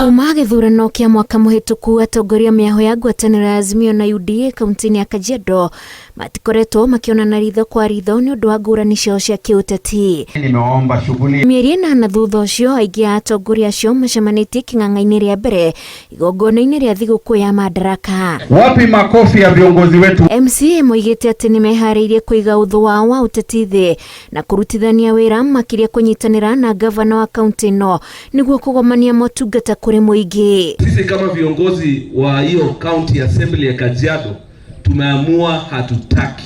Kuma githurano kia mwaka muhituku atongoria miaho ya ngwataniro ya Azimio na UDA kaunti-ini ya Kajiado matikoretwo makionana ritho kwa ritho ni undu wa ngurani ciao cia kiuteti. Nimeomba shughuli mieri 8 thutha ucio aingi a atongoria acio macemanitie king'ang'a-ini ria mbere igongona-ini ria thiguku ya Madaraka. Wapi makofi ya viongozi wetu? MCA moigite ati nimehariirie kuiga uthu wao wa uteti thi na kurutithania wira makiria kunyitanira na gavana wa kaunti ino niguo kugomania motungata kuri muingi. Sisi kama viongozi wa hiyo county assembly ya Kajiado tumeamua hatutaki.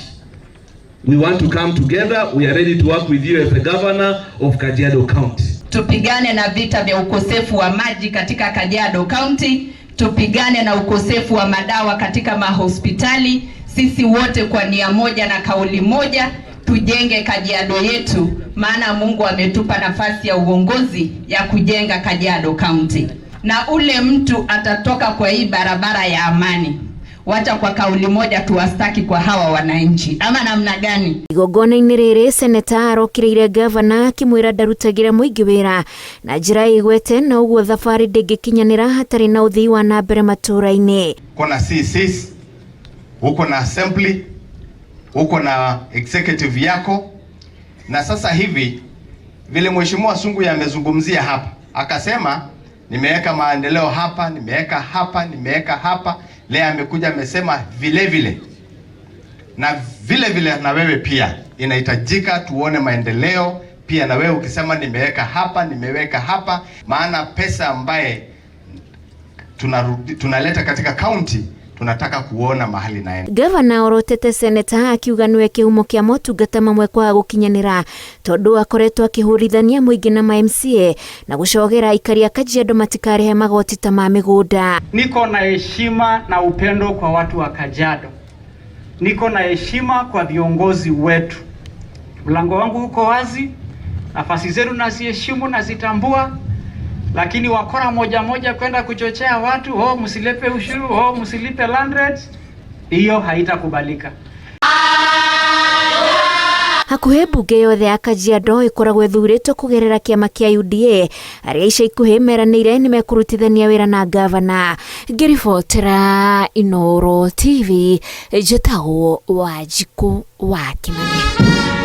We want to come together. We are ready to work with you as the governor of Kajiado County. Tupigane na vita vya ukosefu wa maji katika Kajiado County. Tupigane na ukosefu wa madawa katika mahospitali. Sisi wote kwa nia moja na kauli moja tujenge Kajiado yetu, maana Mungu ametupa nafasi ya uongozi ya kujenga Kajiado County. Na ule mtu atatoka kwa hii barabara ya amani. Wacha kwa kauli moja tuwastaki kwa hawa wananchi. Ama namna gani? Igongona-ini riri seneta arokireire gavana akimwira ndarutagira muingi wira na njira igwete na uguo thabari ndingikinyanira hatari na uthii wa na mbere matura-ini. Kuna CCs, uko na assembly, uko na executive yako, na sasa hivi vile mheshimiwa Sungu yamezungumzia hapa akasema nimeweka maendeleo hapa, nimeweka hapa, nimeweka hapa. Leo amekuja amesema vile vile na wewe pia inahitajika tuone maendeleo pia na wewe ukisema nimeweka hapa, nimeweka hapa, maana pesa ambaye tunaleta katika county tunataka kuona mahali naenda. Gavana orotete seneta akiuga niwe kihumo kia motungata mamwe kwa gukinyanira tondu akoretwo akihurithania muingi na MCA na gucogera aikari a Kajiado matikarehe magoti ta ma migunda. Niko na heshima na upendo kwa watu wa Kajiado. Niko na heshima kwa viongozi wetu. Mlango wangu uko wazi, nafasi zenu naziheshimu na zitambua. Lakini wakora moja kwenda kuchochea watu, msilipe ushuru, msilipe land rates, hiyo haitakubalika. Hakuhe mbunge yothe ya Kajiado ikoragwo ithuritwo kugerera kiama kia UDA aria ica ikuhi meranĩire nĩ mekurutithania wĩra na gavana. Ngĩribotera Inooro TV, njĩtagwo Wanjikũ wa Kimani.